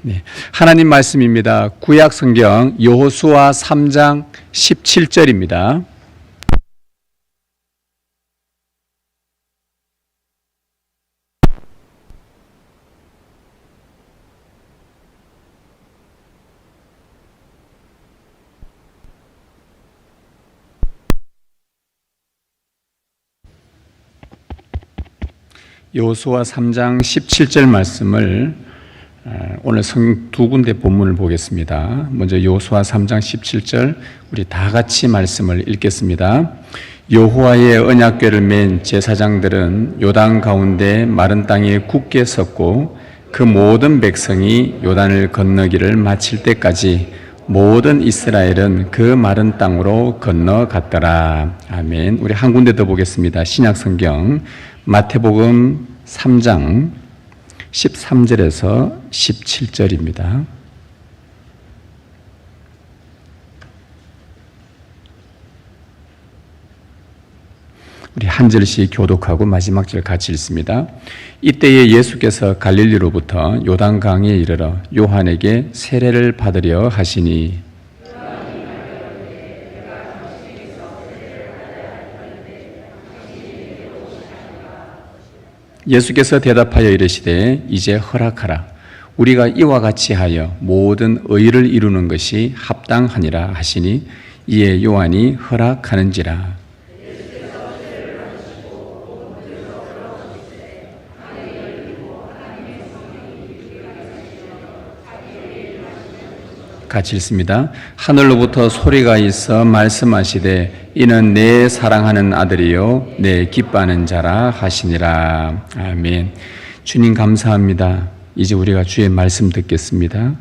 네, 하나님 말씀입니다. 구약 성경 여호수아 3장 17절입니다. 여호수아 3장 17절 말씀을 오늘 두 군데 본문을 보겠습니다. 먼저 여호수아 3장 17절 우리 다 같이 말씀을 읽겠습니다. 여호와의 언약궤를 맨 제사장들은 요단 가운데 마른 땅에 굳게 섰고 그 모든 백성이 요단을 건너기를 마칠 때까지 모든 이스라엘은 그 마른 땅으로 건너갔더라. 아멘. 우리 한 군데 더 보겠습니다. 신약성경 마태복음 3장 13절에서 17절입니다. 우리 한 절씩 교독하고 마지막 절 같이 읽습니다. 이때에 예수께서 갈릴리로부터 요단강에 이르러 요한에게 세례를 받으려 하시니 예수께서 대답하여 이르시되 이제 허락하라. 우리가 이와 같이 하여 모든 의를 이루는 것이 합당하니라 하시니 이에 요한이 허락하는지라. 같이 읽습니다. 하늘로부터 소리가 있어 말씀하시되 이는 내 사랑하는 아들이요 내 기뻐하는 자라 하시니라. 아멘. 주님 감사합니다. 이제 우리가 주의 말씀 듣겠습니다.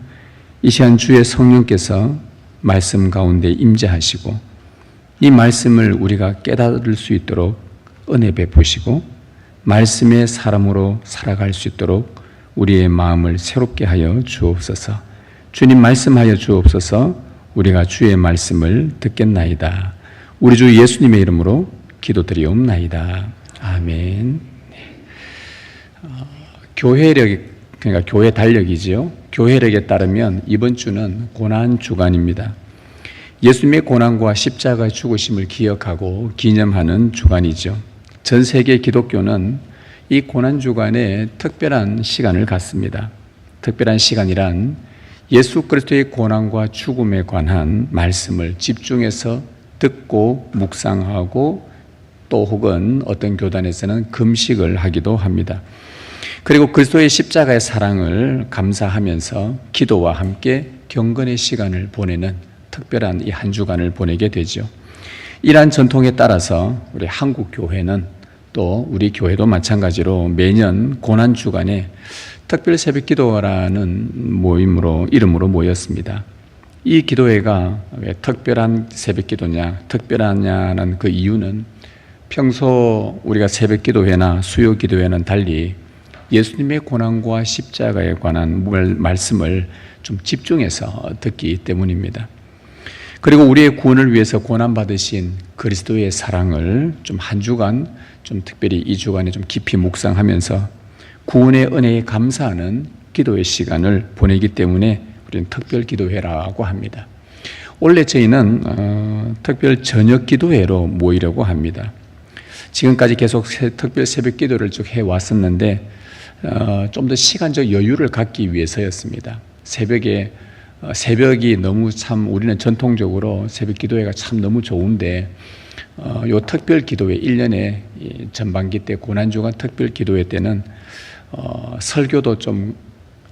이 시간 주의 성령께서 말씀 가운데 임재하시고 이 말씀을 우리가 깨달을 수 있도록 은혜 베푸시고 말씀의 사람으로 살아갈 수 있도록 우리의 마음을 새롭게 하여 주옵소서. 주님 말씀하여 주옵소서. 우리가 주의 말씀을 듣겠나이다. 우리 주 예수님의 이름으로 기도드리옵나이다. 아멘. 교회력, 그러니까 교회 달력이지요. 교회력에 따르면 이번 주는 고난 주간입니다. 예수님의 고난과 십자가의 죽으심을 기억하고 기념하는 주간이죠. 전 세계 기독교는 이 고난 주간에 특별한 시간을 갖습니다. 특별한 시간이란 예수 그리스도의 고난과 죽음에 관한 말씀을 집중해서 듣고 묵상하고 또 혹은 어떤 교단에서는 금식을 하기도 합니다. 그리고 그리스도의 십자가의 사랑을 감사하면서 기도와 함께 경건의 시간을 보내는 특별한 이 한 주간을 보내게 되죠. 이러한 전통에 따라서 우리 한국 교회는 또 우리 교회도 마찬가지로 매년 고난 주간에 특별 새벽 기도라는 이름으로 모였습니다. 이 기도회가 왜 특별한 새벽 기도냐, 특별하냐는 그 이유는 평소 우리가 새벽 기도회나 수요 기도회는 달리 예수님의 고난과 십자가에 관한 말씀을 좀 집중해서 듣기 때문입니다. 그리고 우리의 구원을 위해서 고난받으신 그리스도의 사랑을 좀 한 주간, 좀 특별히 이 주간에 좀 깊이 묵상하면서 구원의 은혜에 감사하는 기도의 시간을 보내기 때문에 우리는 특별 기도회라고 합니다. 원래 저희는 특별 저녁 기도회로 모이려고 합니다. 지금까지 계속 특별 새벽 기도를 쭉 해왔었는데 좀 더 시간적 여유를 갖기 위해서였습니다. 새벽이 너무 참 우리는 전통적으로 새벽 기도회가 참 너무 좋은데 요 특별 기도회 1년에 전반기 때 고난주간 특별 기도회 때는 설교도 좀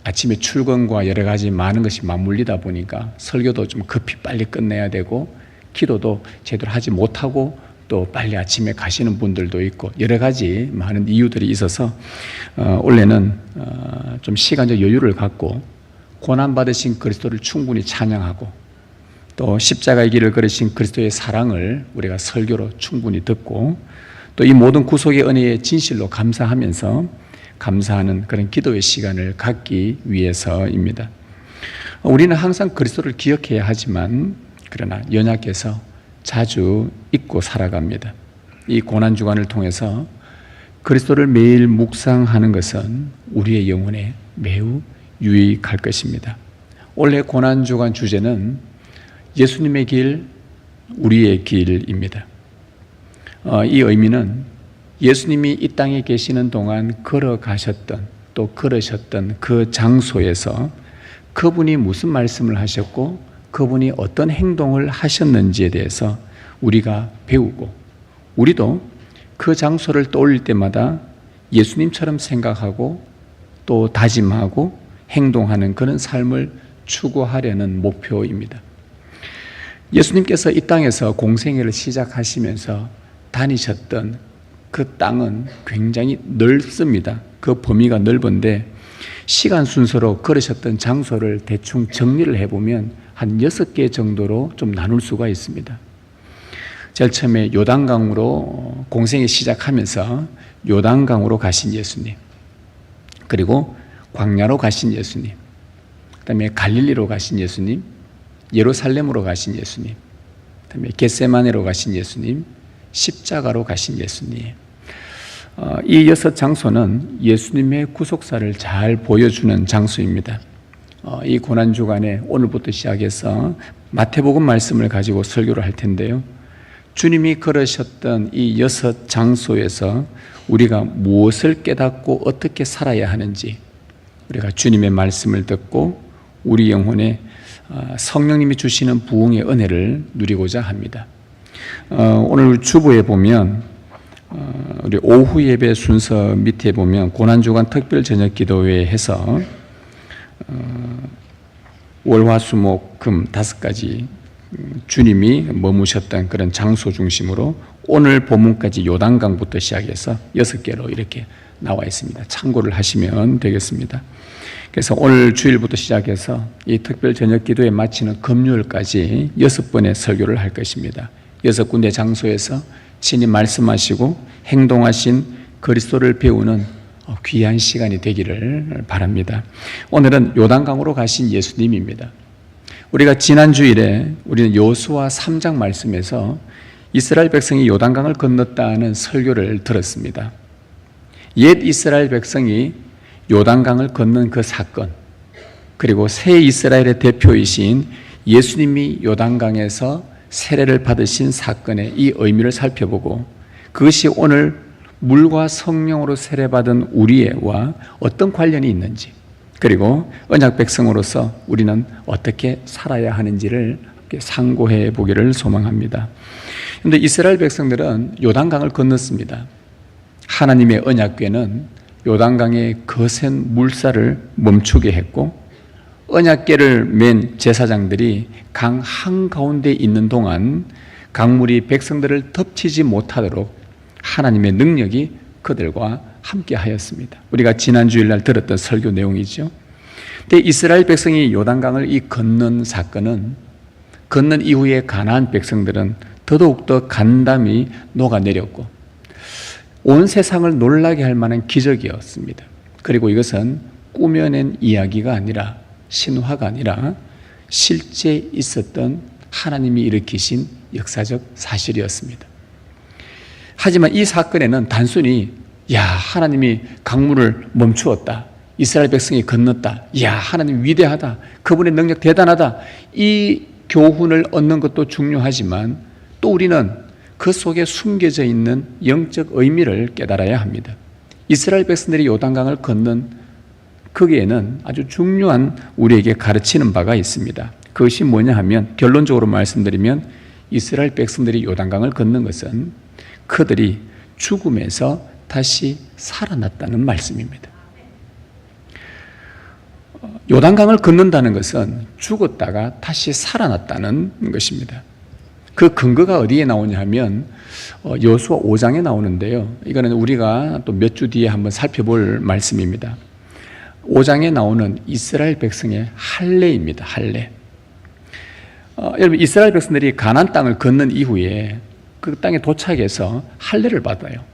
아침에 출근과 여러 가지 많은 것이 맞물리다 보니까 설교도 좀 급히 빨리 끝내야 되고 기도도 제대로 하지 못하고 또 빨리 아침에 가시는 분들도 있고 여러 가지 많은 이유들이 있어서 원래는 좀 시간적 여유를 갖고 고난받으신 그리스도를 충분히 찬양하고 또 십자가의 길을 걸으신 그리스도의 사랑을 우리가 설교로 충분히 듣고 또 이 모든 구속의 은혜에 진실로 감사하면서 감사하는 그런 기도의 시간을 갖기 위해서입니다. 우리는 항상 그리스도를 기억해야 하지만 그러나 연약해서 자주 잊고 살아갑니다. 이 고난주간을 통해서 그리스도를 매일 묵상하는 것은 우리의 영혼에 매우 유익할 것입니다. 올해 고난주간 주제는 예수님의 길, 우리의 길입니다. 이 의미는 예수님이 이 땅에 계시는 동안 걸어가셨던 또 걸으셨던 그 장소에서 그분이 무슨 말씀을 하셨고 그분이 어떤 행동을 하셨는지에 대해서 우리가 배우고 우리도 그 장소를 떠올릴 때마다 예수님처럼 생각하고 또 다짐하고 행동하는 그런 삶을 추구하려는 목표입니다. 예수님께서 이 땅에서 공생애를 시작하시면서 다니셨던 그 땅은 굉장히 넓습니다. 그 범위가 넓은데 시간 순서로 걸으셨던 장소를 대충 정리를 해보면 한 6개 정도로 좀 나눌 수가 있습니다. 제일 처음에 요단강으로 공생애 시작하면서 요단강으로 가신 예수님, 그리고 광야로 가신 예수님, 그 다음에 갈릴리로 가신 예수님, 예루살렘으로 가신 예수님, 그 다음에 겟세마네로 가신 예수님, 십자가로 가신 예수님. 이 6 장소는 예수님의 구속사를 잘 보여주는 장소입니다. 이 고난주간에 오늘부터 시작해서 마태복음 말씀을 가지고 설교를 할 텐데요. 주님이 걸으셨던 이 6 장소에서 우리가 무엇을 깨닫고 어떻게 살아야 하는지 우리가 주님의 말씀을 듣고 우리 영혼에 성령님이 주시는 부흥의 은혜를 누리고자 합니다. 오늘 주보에 보면 우리 오후 예배 순서 밑에 보면 고난주간 특별 저녁 기도회 해서 월화수목금 5가지 주님이 머무셨던 그런 장소 중심으로 오늘 본문까지 요단강부터 시작해서 6개로 이렇게 나와 있습니다. 참고를 하시면 되겠습니다. 그래서 오늘 주일부터 시작해서 이 특별 저녁 기도회 마치는 금요일까지 6번의 설교를 할 것입니다. 6군데 장소에서 신이 말씀하시고 행동하신 그리스도를 배우는 귀한 시간이 되기를 바랍니다. 오늘은 요단강으로 가신 예수님입니다. 우리가 지난 주일에 우리는 여호수아 3장 말씀에서 이스라엘 백성이 요단강을 건넜다는 설교를 들었습니다. 옛 이스라엘 백성이 요단강을 건넌 그 사건, 그리고 새 이스라엘의 대표이신 예수님이 요단강에서 세례를 받으신 사건의 이 의미를 살펴보고 그것이 오늘 물과 성령으로 세례받은 우리와 어떤 관련이 있는지, 그리고 언약 백성으로서 우리는 어떻게 살아야 하는지를 상고해 보기를 소망합니다. 그런데 이스라엘 백성들은 요단강을 건넜습니다. 하나님의 언약궤는 요단강의 거센 물살을 멈추게 했고 언약궤를 맨 제사장들이 강 한가운데 있는 동안 강물이 백성들을 덮치지 못하도록 하나님의 능력이 그들과 함께 하였습니다. 우리가 지난 주일날 들었던 설교 내용이죠. 근데 이스라엘 백성이 요단강을 이 건넌 사건은 건넌 이후에 가나안 백성들은 더더욱더 간담이 녹아내렸고 온 세상을 놀라게 할 만한 기적이었습니다. 그리고 이것은 꾸며낸 이야기가 아니라 신화가 아니라 실제 있었던 하나님이 일으키신 역사적 사실이었습니다. 하지만 이 사건에는 단순히 하나님이 강물을 멈추었다, 이스라엘 백성이 건넜다, 하나님 위대하다, 그분의 능력 대단하다, 이 교훈을 얻는 것도 중요하지만 또 우리는 그 속에 숨겨져 있는 영적 의미를 깨달아야 합니다. 이스라엘 백성들이 요단강을 건넌 거기에는 아주 중요한 우리에게 가르치는 바가 있습니다. 그것이 뭐냐 하면, 결론적으로 말씀드리면 이스라엘 백성들이 요단강을 건넌 것은 그들이 죽음에서 다시 살아났다는 말씀입니다. 요단강을 건넌다는 것은 죽었다가 다시 살아났다는 것입니다. 그 근거가 어디에 나오냐 하면 여호수아 5장에 나오는데요. 이거는 우리가 또 몇 주 뒤에 한번 살펴볼 말씀입니다. 5장에 나오는 이스라엘 백성의 할례입니다. 할례. 여러분, 이스라엘 백성들이 가나안 땅을 건넌 이후에 그 땅에 도착해서 할례를 받아요.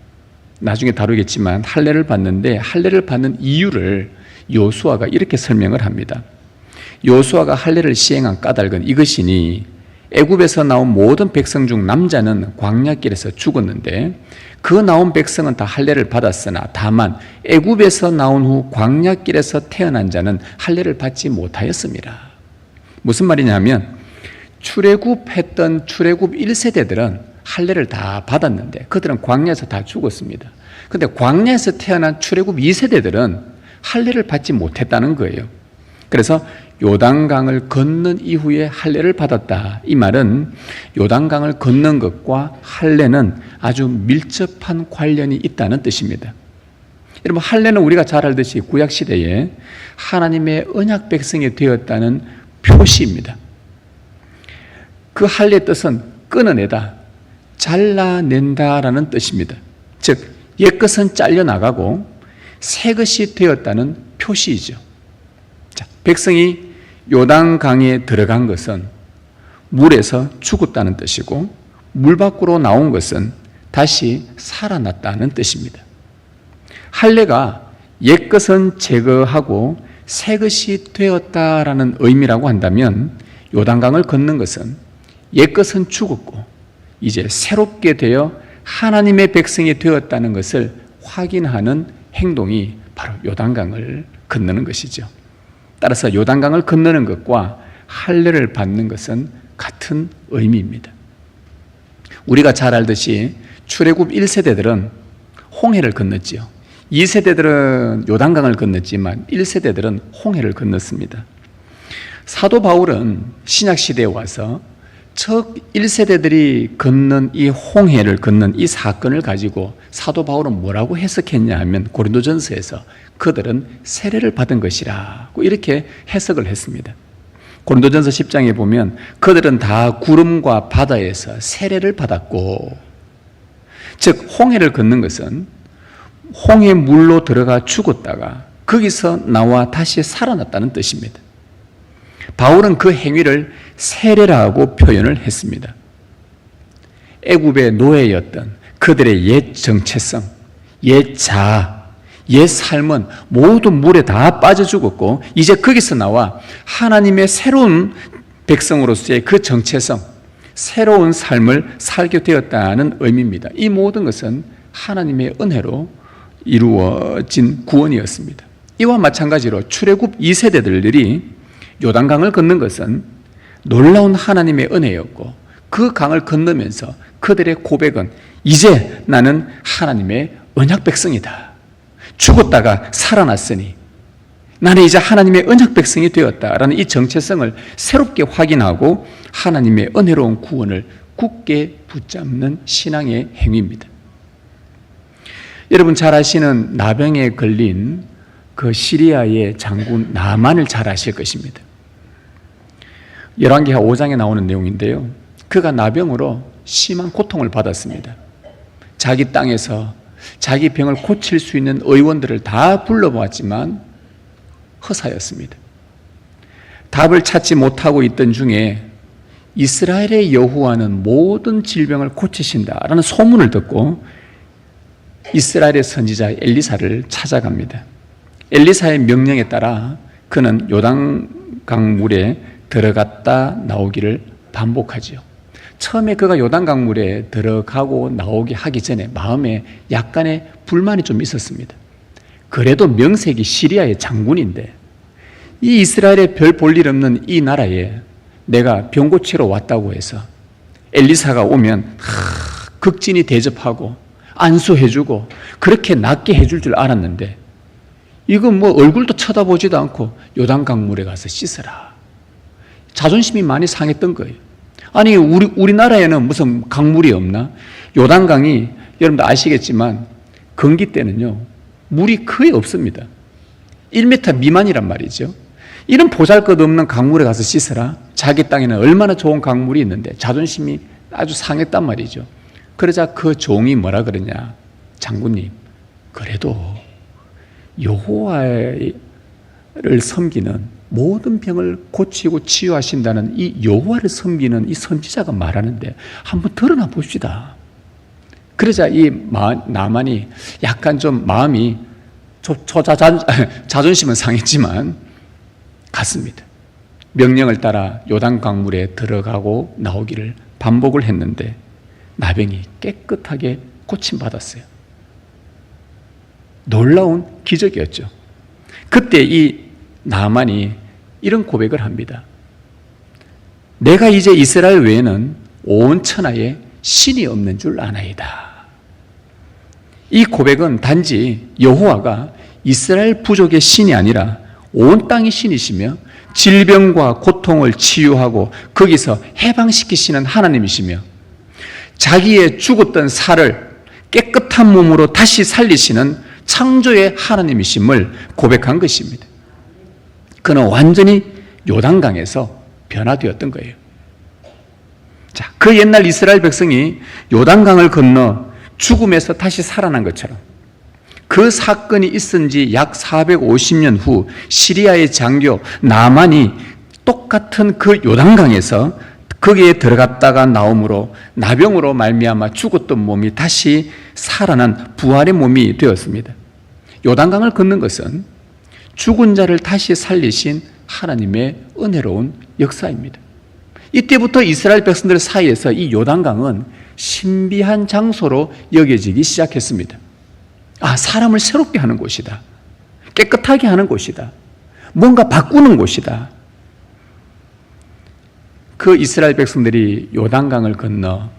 나중에 다루겠지만 할례를 받는데, 할례를 받는 이유를 여호수아가 이렇게 설명을 합니다. 여호수아가 할례를 시행한 까닭은 이것이니 애굽에서 나온 모든 백성 중 남자는 광야길에서 죽었는데 그 나온 백성은 다 할례를 받았으나 다만 애굽에서 나온 후 광야길에서 태어난 자는 할례를 받지 못하였습니다. 무슨 말이냐면 출애굽했던 출애굽 1세대들은 할례를 다 받았는데 그들은 광야에서 다 죽었습니다. 근데 광야에서 태어난 출애굽 2세대들은 할례를 받지 못했다는 거예요. 그래서 요단강을 건넌 이후에 할례를 받았다. 이 말은 요단강을 건넌 것과 할례는 아주 밀접한 관련이 있다는 뜻입니다. 여러분, 할례는 우리가 잘 알듯이 구약시대에 하나님의 언약 백성이 되었다는 표시입니다. 그 할례의 뜻은 끊어내다, 잘라낸다라는 뜻입니다. 즉, 옛것은 잘려나가고 새 것이 되었다는 표시이죠. 자, 백성이 요단강에 들어간 것은 물에서 죽었다는 뜻이고 물 밖으로 나온 것은 다시 살아났다는 뜻입니다. 할례가 옛것은 제거하고 새 것이 되었다라는 의미라고 한다면 요단강을 걷는 것은 옛것은 죽었고 이제 새롭게 되어 하나님의 백성이 되었다는 것을 확인하는 행동이 바로 요단강을 건너는 것이죠. 따라서 요단강을 건너는 것과 할례를 받는 것은 같은 의미입니다. 우리가 잘 알듯이 출애굽 1세대들은 홍해를 건넜지요. 2세대들은 요단강을 건넜지만 1세대들은 홍해를 건넜습니다. 사도 바울은 신약시대에 와서 첫 1세대들이 건넌 이 홍해를 건넌 이 사건을 가지고 사도 바울은 뭐라고 해석했냐 하면 고린도전서에서 그들은 세례를 받은 것이라고 이렇게 해석을 했습니다. 고린도전서 10장에 보면 그들은 다 구름과 바다에서 세례를 받았고, 즉 홍해를 건넌 것은 홍해 물로 들어가 죽었다가 거기서 나와 다시 살아났다는 뜻입니다. 바울은 그 행위를 세례라고 표현을 했습니다. 애굽의 노예였던 그들의 옛 정체성, 옛 자아, 옛 삶은 모두 물에 다 빠져 죽었고 이제 거기서 나와 하나님의 새로운 백성으로서의 그 정체성, 새로운 삶을 살게 되었다는 의미입니다. 이 모든 것은 하나님의 은혜로 이루어진 구원이었습니다. 이와 마찬가지로 출애굽 2세대들이 요단강을 건넌 것은 놀라운 하나님의 은혜였고 그 강을 건너면서 그들의 고백은 이제 나는 하나님의 언약 백성이다. 죽었다가 살아났으니 나는 이제 하나님의 언약 백성이 되었다라는 이 정체성을 새롭게 확인하고 하나님의 은혜로운 구원을 굳게 붙잡는 신앙의 행위입니다. 여러분 잘 아시는 나병에 걸린 그 시리아의 장군 나만을 잘 아실 것입니다. 열왕기하 5장에 나오는 내용인데요. 그가 나병으로 심한 고통을 받았습니다. 자기 땅에서 자기 병을 고칠 수 있는 의원들을 다 불러보았지만 허사였습니다. 답을 찾지 못하고 있던 중에 이스라엘의 여호와는 모든 질병을 고치신다라는 소문을 듣고 이스라엘의 선지자 엘리사를 찾아갑니다. 엘리사의 명령에 따라 그는 요단강 물에 들어갔다 나오기를 반복하지요. 처음에 그가 요단강 물에 들어가고 나오기 하기 전에 마음에 약간의 불만이 좀 있었습니다. 그래도 명색이 시리아의 장군인데 이 이스라엘에 별 볼 일 없는 이 나라에 내가 병 고치러 왔다고 해서 엘리사가 오면 극진히 대접하고 안수해주고 그렇게 낫게 해줄 줄 알았는데 이건 뭐 얼굴도 쳐다보지도 않고 요단강 물에 가서 씻어라. 자존심이 많이 상했던 거예요. 아니 우리나라에는 무슨 강물이 없나? 요단강이 여러분들 아시겠지만 건기 때는요 물이 거의 없습니다. 1m 미만이란 말이죠. 이런 보잘것없는 강물에 가서 씻어라. 자기 땅에는 얼마나 좋은 강물이 있는데 자존심이 아주 상했단 말이죠. 그러자 그 종이 뭐라 그러냐? 장군님, 그래도 여호와를 섬기는 모든 병을 고치고 치유하신다는 이 여호와를 섬기는 이 선지자가 말하는데 한번 드러나 봅시다. 그러자 이 나만이 약간 좀 마음이 자존심은 상했지만 갔습니다. 명령을 따라 요단 강물에 들어가고 나오기를 반복을 했는데 나병이 깨끗하게 고침받았어요. 놀라운 기적이었죠. 그때 이 나만이 이런 고백을 합니다. 내가 이제 이스라엘 외에는 온 천하에 신이 없는 줄 아나이다. 이 고백은 단지 여호와가 이스라엘 부족의 신이 아니라 온 땅의 신이시며 질병과 고통을 치유하고 거기서 해방시키시는 하나님이시며 자기의 죽었던 살을 깨끗한 몸으로 다시 살리시는 창조의 하나님이심을 고백한 것입니다. 그는 완전히 요단강에서 변화되었던 거예요. 자, 그 옛날 이스라엘 백성이 요단강을 건너 죽음에서 다시 살아난 것처럼 그 사건이 있은 지 약 450년 후 시리아의 장교 나만이 똑같은 그 요단강에서 거기에 들어갔다가 나옴으로 나병으로 말미암아 죽었던 몸이 다시 살아난 부활의 몸이 되었습니다. 요단강을 걷는 것은 죽은 자를 다시 살리신 하나님의 은혜로운 역사입니다. 이때부터 이스라엘 백성들 사이에서 이 요단강은 신비한 장소로 여겨지기 시작했습니다. 아, 사람을 새롭게 하는 곳이다. 깨끗하게 하는 곳이다. 뭔가 바꾸는 곳이다. 그 이스라엘 백성들이 요단강을 건너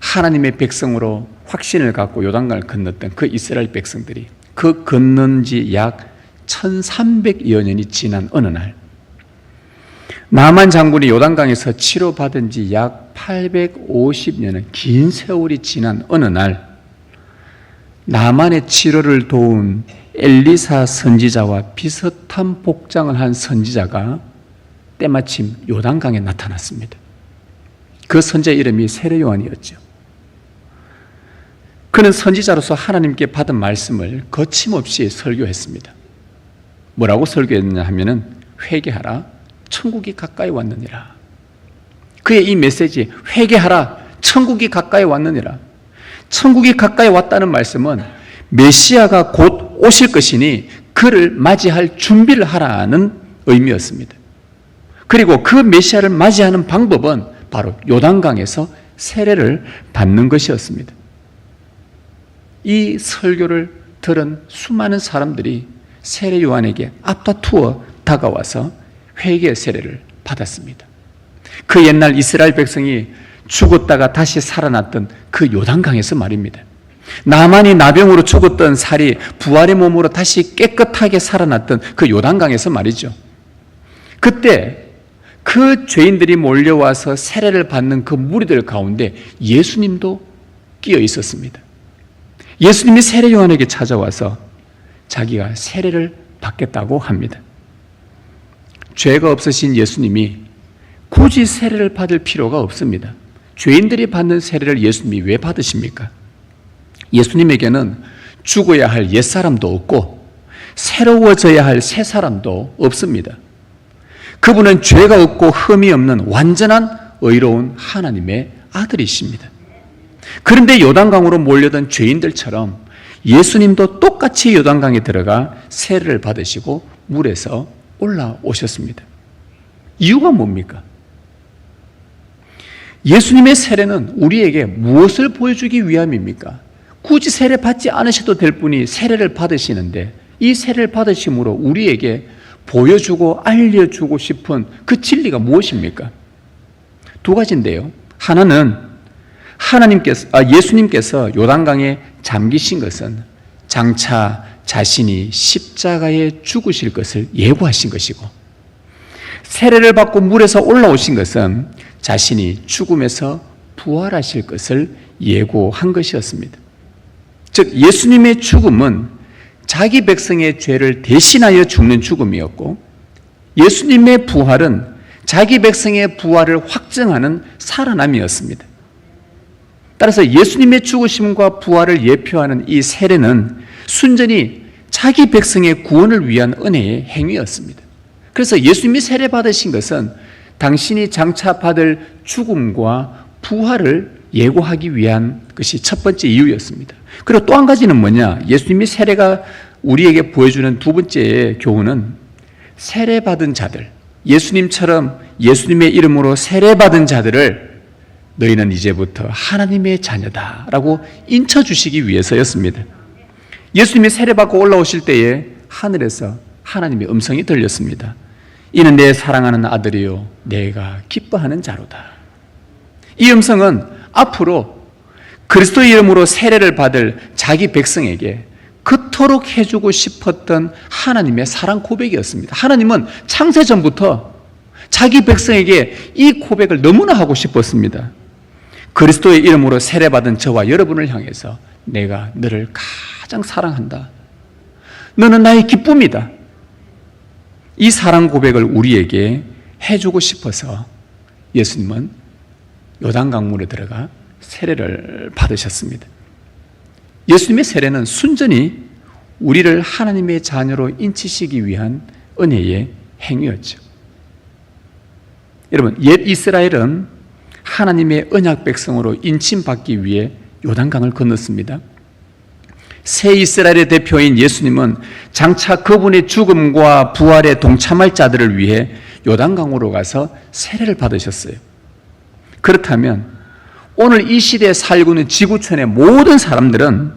하나님의 백성으로 확신을 갖고 요단강을 건넜던 그 이스라엘 백성들이 그 건넌 지 약 1300여 년이 지난 어느 날 나만 장군이 요단강에서 치료받은 지 약 850년의 긴 세월이 지난 어느 날 나만의 치료를 도운 엘리사 선지자와 비슷한 복장을 한 선지자가 때마침 요단강에 나타났습니다. 그 선지자 이름이 세례 요한이었죠. 그는 선지자로서 하나님께 받은 말씀을 거침없이 설교했습니다. 뭐라고 설교했느냐 하면은 회개하라, 천국이 가까이 왔느니라. 그의 이 메시지, 회개하라, 천국이 가까이 왔느니라. 천국이 가까이 왔다는 말씀은 메시아가 곧 오실 것이니 그를 맞이할 준비를 하라는 의미였습니다. 그리고 그 메시아를 맞이하는 방법은 바로 요단강에서 세례를 받는 것이었습니다. 이 설교를 들은 수많은 사람들이 세례 요한에게 앞다투어 다가와서 회개 세례를 받았습니다. 그 옛날 이스라엘 백성이 죽었다가 다시 살아났던 그 요단강에서 말입니다. 나만이 나병으로 죽었던 살이 부활의 몸으로 다시 깨끗하게 살아났던 그 요단강에서 말이죠. 그때 그 죄인들이 몰려와서 세례를 받는 그 무리들 가운데 예수님도 끼어 있었습니다. 예수님이 세례 요한에게 찾아와서 자기가 세례를 받겠다고 합니다. 죄가 없으신 예수님이 굳이 세례를 받을 필요가 없습니다. 죄인들이 받는 세례를 예수님이 왜 받으십니까? 예수님에게는 죽어야 할 옛사람도 없고 새로워져야 할 새사람도 없습니다. 그분은 죄가 없고 흠이 없는 완전한 의로운 하나님의 아들이십니다. 그런데 요단강으로 몰려든 죄인들처럼 예수님도 똑같이 요단강에 들어가 세례를 받으시고 물에서 올라오셨습니다. 이유가 뭡니까? 예수님의 세례는 우리에게 무엇을 보여주기 위함입니까? 굳이 세례 받지 않으셔도 될 분이 세례를 받으시는데 이 세례를 받으심으로 우리에게 보여주고 알려주고 싶은 그 진리가 무엇입니까? 두 가지인데요. 하나는 예수님께서 요단강에 잠기신 것은 장차 자신이 십자가에 죽으실 것을 예고하신 것이고, 세례를 받고 물에서 올라오신 것은 자신이 죽음에서 부활하실 것을 예고한 것이었습니다. 즉 예수님의 죽음은 자기 백성의 죄를 대신하여 죽는 죽음이었고, 예수님의 부활은 자기 백성의 부활을 확증하는 살아남이었습니다. 따라서 예수님의 죽으심과 부활을 예표하는 이 세례는 순전히 자기 백성의 구원을 위한 은혜의 행위였습니다. 그래서 예수님이 세례 받으신 것은 당신이 장차 받을 죽음과 부활을 예고하기 위한 것이 첫 번째 이유였습니다. 그리고 또 한 가지는 뭐냐? 예수님이 세례가 우리에게 보여주는 두 번째 교훈은 세례받은 자들, 예수님처럼 예수님의 이름으로 세례받은 자들을 너희는 이제부터 하나님의 자녀다라고 인쳐주시기 위해서였습니다. 예수님이 세례받고 올라오실 때에 하늘에서 하나님의 음성이 들렸습니다. 이는 내 사랑하는 아들이요 내가 기뻐하는 자로다. 이 음성은 앞으로 그리스도의 이름으로 세례를 받을 자기 백성에게 그토록 해주고 싶었던 하나님의 사랑 고백이었습니다. 하나님은 창세전부터 자기 백성에게 이 고백을 너무나 하고 싶었습니다. 그리스도의 이름으로 세례받은 저와 여러분을 향해서 내가 너를 가장 사랑한다. 너는 나의 기쁨이다. 이 사랑 고백을 우리에게 해주고 싶어서 예수님은 요단강물에 들어가 세례를 받으셨습니다. 예수님의 세례는 순전히 우리를 하나님의 자녀로 인치시기 위한 은혜의 행위였죠. 여러분, 옛 이스라엘은 하나님의 언약 백성으로 인침받기 위해 요단강을 건넜습니다. 새 이스라엘의 대표인 예수님은 장차 그분의 죽음과 부활에 동참할 자들을 위해 요단강으로 가서 세례를 받으셨어요. 그렇다면 오늘 이 시대에 살고 있는 지구촌의 모든 사람들은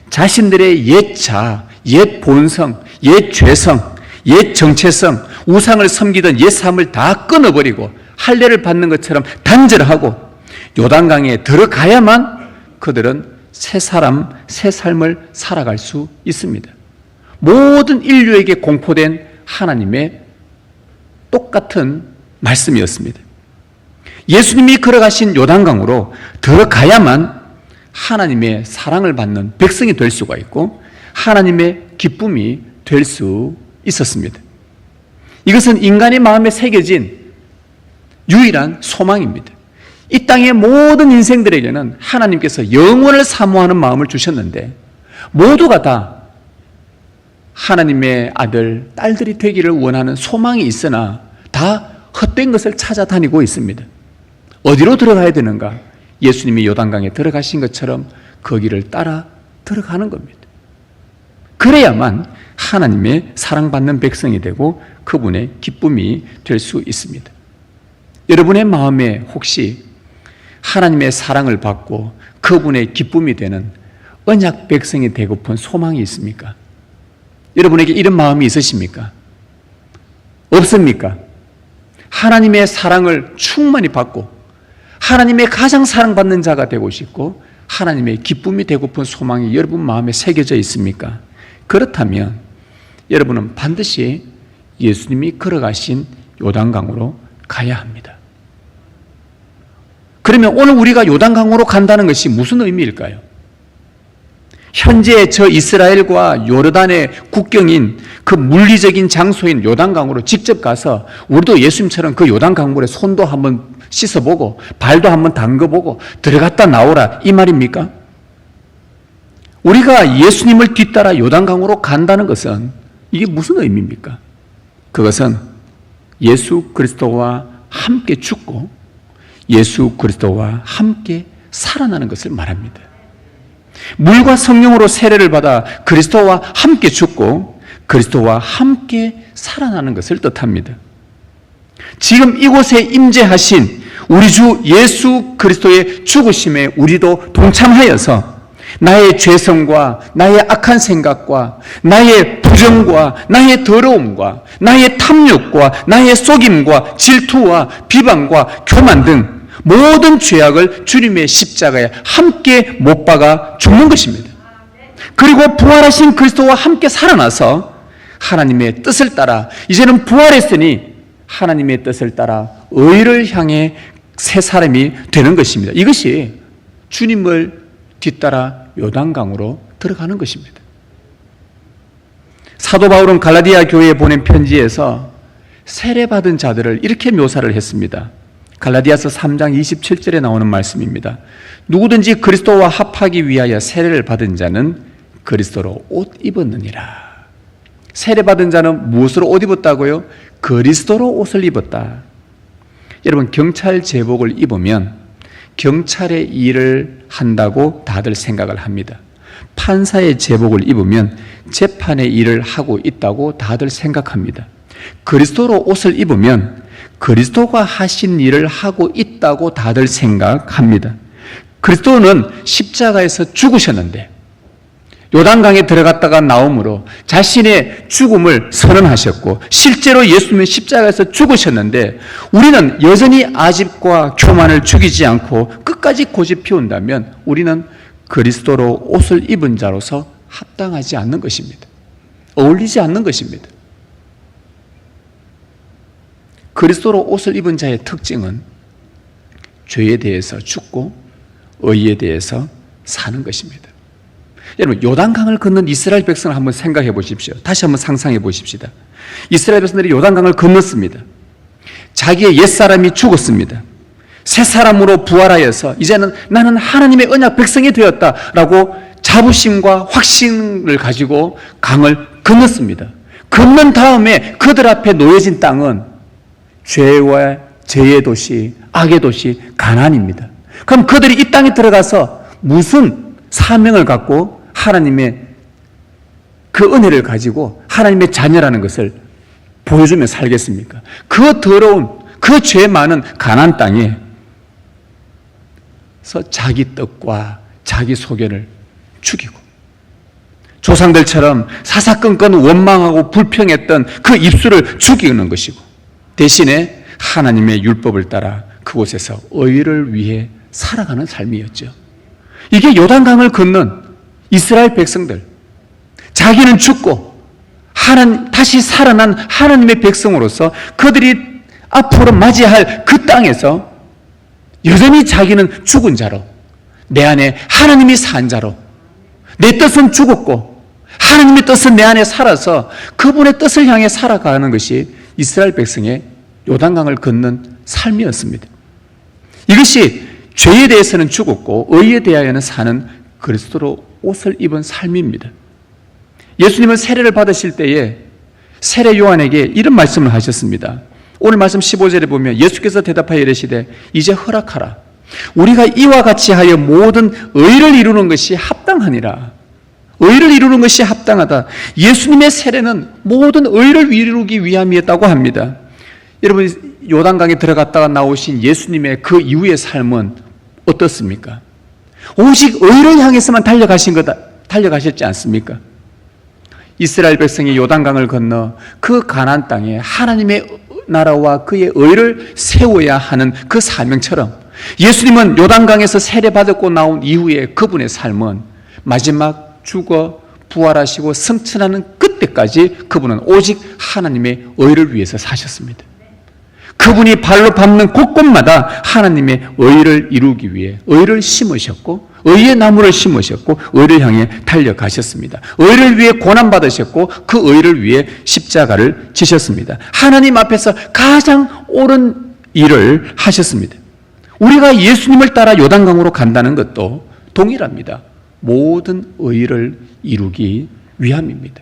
자신들의 옛 자, 옛 본성, 옛 죄성, 옛 정체성, 우상을 섬기던 옛 삶을 다 끊어버리고 할례를 받는 것처럼 단절하고 요단강에 들어가야만 그들은 새 사람, 새 삶을 살아갈 수 있습니다. 모든 인류에게 공포된 하나님의 똑같은 말씀이었습니다. 예수님이 걸어가신 요단강으로 들어가야만 하나님의 사랑을 받는 백성이 될 수가 있고 하나님의 기쁨이 될 수 있었습니다. 이것은 인간의 마음에 새겨진 유일한 소망입니다. 이 땅의 모든 인생들에게는 하나님께서 영원을 사모하는 마음을 주셨는데 모두가 다 하나님의 아들, 딸들이 되기를 원하는 소망이 있으나 다 헛된 것을 찾아다니고 있습니다. 어디로 들어가야 되는가? 예수님이 요단강에 들어가신 것처럼 거기를 따라 들어가는 겁니다. 그래야만 하나님의 사랑받는 백성이 되고 그분의 기쁨이 될 수 있습니다. 여러분의 마음에 혹시 하나님의 사랑을 받고 그분의 기쁨이 되는 언약 백성이 되고픈 소망이 있습니까? 여러분에게 이런 마음이 있으십니까? 없습니까? 하나님의 사랑을 충만히 받고 하나님의 가장 사랑받는 자가 되고 싶고 하나님의 기쁨이 되고픈 소망이 여러분 마음에 새겨져 있습니까? 그렇다면 여러분은 반드시 예수님이 걸어가신 요단강으로 가야 합니다. 그러면 오늘 우리가 요단강으로 간다는 것이 무슨 의미일까요? 현재 저 이스라엘과 요르단의 국경인 그 물리적인 장소인 요단강으로 직접 가서 우리도 예수님처럼 그 요단강물에 손도 한번 씻어보고 발도 한번 담궈보고 들어갔다 나오라 이 말입니까? 우리가 예수님을 뒤따라 요단강으로 간다는 것은 이게 무슨 의미입니까? 그것은 예수 그리스도와 함께 죽고 예수 그리스도와 함께 살아나는 것을 말합니다. 물과 성령으로 세례를 받아 그리스도와 함께 죽고 그리스도와 함께 살아나는 것을 뜻합니다. 지금 이곳에 임재하신 우리 주 예수 그리스도의 죽으심에 우리도 동참하여서 나의 죄성과 나의 악한 생각과 나의 부정과 나의 더러움과 나의 탐욕과 나의 속임과 질투와 비방과 교만 등 모든 죄악을 주님의 십자가에 함께 못 박아 죽는 것입니다. 그리고 부활하신 그리스도와 함께 살아나서 하나님의 뜻을 따라 이제는 부활했으니 하나님의 뜻을 따라 의를 향해 새 사람이 되는 것입니다. 이것이 주님을 뒤따라 요단강으로 들어가는 것입니다. 사도 바울은 갈라디아 교회에 보낸 편지에서 세례받은 자들을 이렇게 묘사를 했습니다. 갈라디아서 3장 27절에 나오는 말씀입니다. 누구든지 그리스도와 합하기 위하여 세례를 받은 자는 그리스도로 옷 입었느니라. 세례받은 자는 무엇으로 옷 입었다고요? 그리스도로 옷을 입었다. 여러분, 경찰 제복을 입으면 경찰의 일을 한다고 다들 생각을 합니다. 판사의 제복을 입으면 재판의 일을 하고 있다고 다들 생각합니다. 그리스도로 옷을 입으면 그리스도가 하신 일을 하고 있다고 다들 생각합니다. 그리스도는 십자가에서 죽으셨는데 요단강에 들어갔다가 나옴으로 자신의 죽음을 선언하셨고 실제로 예수님은 십자가에서 죽으셨는데 우리는 여전히 아집과 교만을 죽이지 않고 끝까지 고집 피운다면 우리는 그리스도로 옷을 입은 자로서 합당하지 않는 것입니다. 어울리지 않는 것입니다. 그리스도로 옷을 입은 자의 특징은 죄에 대해서 죽고 의에 대해서 사는 것입니다. 여러분, 요단강을 건넌 이스라엘 백성을 한번 생각해 보십시오. 다시 한번 상상해 보십시다. 이스라엘 백성들이 요단강을 건넜습니다. 자기의 옛사람이 죽었습니다. 새 사람으로 부활하여서 이제는 나는 하나님의 언약 백성이 되었다라고 자부심과 확신을 가지고 강을 건넜습니다. 건넌 다음에 그들 앞에 놓여진 땅은 죄와 죄의 도시, 악의 도시 가나안입니다. 그럼 그들이 이 땅에 들어가서 무슨 사명을 갖고 하나님의 그 은혜를 가지고 하나님의 자녀라는 것을 보여주며 살겠습니까? 그 더러운, 그 죄 많은 가나안 땅에서 자기 뜻과 자기 소견을 죽이고 조상들처럼 사사건건 원망하고 불평했던 그 입술을 죽이는 것이고 대신에 하나님의 율법을 따라 그곳에서 의를 위해 살아가는 삶이었죠. 이게 요단강을 건넌 이스라엘 백성들, 자기는 죽고 다시 살아난 하나님의 백성으로서 그들이 앞으로 맞이할 그 땅에서 여전히 자기는 죽은 자로, 내 안에 하나님이 산 자로, 내 뜻은 죽었고 하나님의 뜻은 내 안에 살아서 그분의 뜻을 향해 살아가는 것이 이스라엘 백성의 요단강을 건넌 삶이었습니다. 이것이 죄에 대해서는 죽었고 의에 대하여는 사는 그리스도로 옷을 입은 삶입니다. 예수님은 세례를 받으실 때에 세례 요한에게 이런 말씀을 하셨습니다. 오늘 말씀 15절에 보면 예수께서 대답하여 이르시되 이제 허락하라. 우리가 이와 같이 하여 모든 의를 이루는 것이 합당하니라. 의를 이루는 것이 합당하다. 예수님의 세례는 모든 의를 이루기 위함이었다고 합니다. 여러분, 요단강에 들어갔다가 나오신 예수님의 그 이후의 삶은 어떻습니까? 오직 의를 향해서만 달려가셨지 않습니까? 이스라엘 백성이 요단강을 건너 그 가나안 땅에 하나님의 나라와 그의 의를 세워야 하는 그 사명처럼 예수님은 요단강에서 세례받았고 나온 이후에 그분의 삶은 마지막 죽어 부활하시고 승천하는 그때까지 그분은 오직 하나님의 의를 위해서 사셨습니다. 그분이 발로 밟는 곳곳마다 하나님의 의를 이루기 위해 의를 심으셨고 의의 나무를 심으셨고 의를 향해 달려가셨습니다. 의를 위해 고난받으셨고 그 의를 위해 십자가를 지셨습니다. 하나님 앞에서 가장 옳은 일을 하셨습니다. 우리가 예수님을 따라 요단강으로 간다는 것도 동일합니다. 모든 의를 이루기 위함입니다.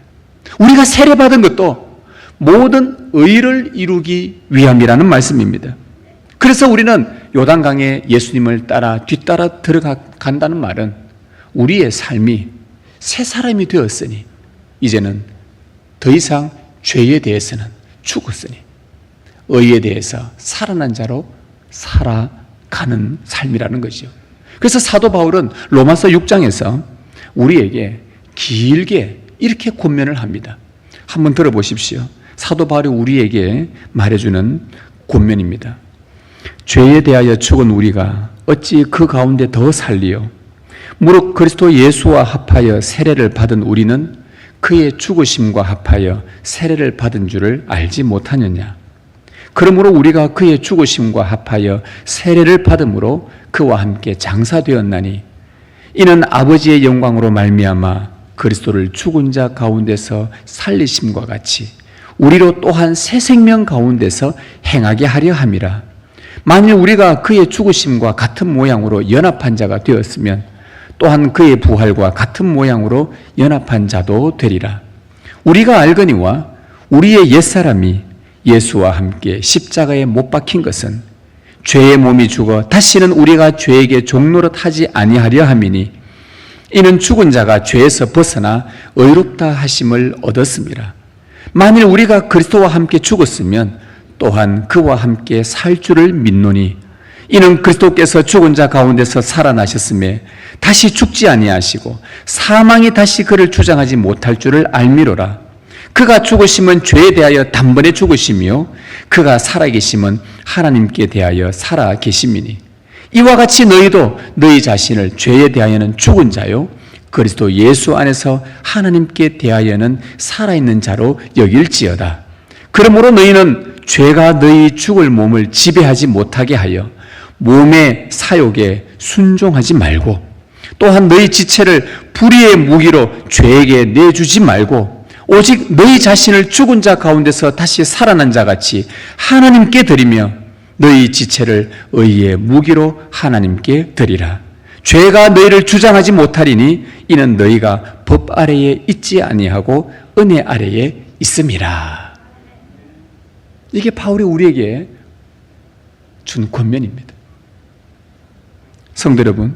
우리가 세례받은 것도 모든 의를 이루기 위함이라는 말씀입니다. 그래서 우리는 요단강에 예수님을 뒤따라 들어간다는 말은 우리의 삶이 새 사람이 되었으니 이제는 더 이상 죄에 대해서는 죽었으니 의에 대해서 살아난 자로 살아가는 삶이라는 것이죠. 그래서 사도 바울은 로마서 6장에서 우리에게 길게 이렇게 권면을 합니다. 한번 들어보십시오. 사도 바울이 우리에게 말해주는 권면입니다. 죄에 대하여 죽은 우리가 어찌 그 가운데 더 살리요? 무릇 그리스도 예수와 합하여 세례를 받은 우리는 그의 죽으심과 합하여 세례를 받은 줄을 알지 못하느냐? 그러므로 우리가 그의 죽으심과 합하여 세례를 받음으로 그와 함께 장사되었나니 이는 아버지의 영광으로 말미암아 그리스도를 죽은 자 가운데서 살리심과 같이 우리로 또한 새 생명 가운데서 행하게 하려 함이라. 만일 우리가 그의 죽으심과 같은 모양으로 연합한 자가 되었으면 또한 그의 부활과 같은 모양으로 연합한 자도 되리라. 우리가 알거니와 우리의 옛사람이 예수와 함께 십자가에 못 박힌 것은 죄의 몸이 죽어 다시는 우리가 죄에게 종노릇 하지 아니하려 함이니 이는 죽은 자가 죄에서 벗어나 의롭다 하심을 얻었습니다. 만일 우리가 그리스도와 함께 죽었으면 또한 그와 함께 살 줄을 믿노니 이는 그리스도께서 죽은 자 가운데서 살아나셨음에 다시 죽지 아니하시고 사망이 다시 그를 주장하지 못할 줄을 알미로라. 그가 죽으심은 죄에 대하여 단번에 죽으시며 그가 살아계심은 하나님께 대하여 살아계심이니 이와 같이 너희도 너희 자신을 죄에 대하여는 죽은 자요 그리스도 예수 안에서 하나님께 대하여는 살아있는 자로 여길지어다. 그러므로 너희는 죄가 너희 죽을 몸을 지배하지 못하게 하여 몸의 사욕에 순종하지 말고 또한 너희 지체를 불의의 무기로 죄에게 내주지 말고 오직 너희 자신을 죽은 자 가운데서 다시 살아난 자 같이 하나님께 드리며 너희 지체를 의의 무기로 하나님께 드리라. 죄가 너희를 주장하지 못하리니 이는 너희가 법 아래에 있지 아니하고 은혜 아래에 있음이라. 이게 바울이 우리에게 준 권면입니다. 성도 여러분,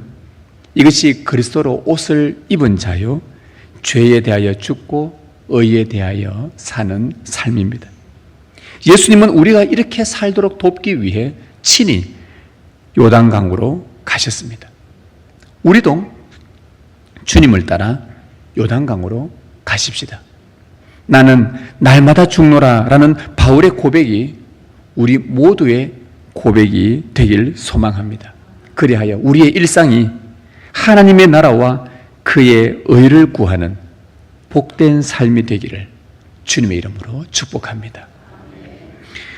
이것이 그리스도로 옷을 입은 자요 죄에 대하여 죽고 의에 대하여 사는 삶입니다. 예수님은 우리가 이렇게 살도록 돕기 위해 친히 요단강으로 가셨습니다. 우리도 주님을 따라 요단강으로 가십시다. 나는 날마다 죽노라 라는 바울의 고백이 우리 모두의 고백이 되길 소망합니다. 그리하여 우리의 일상이 하나님의 나라와 그의 의를 구하는 복된 삶이 되기를 주님의 이름으로 축복합니다.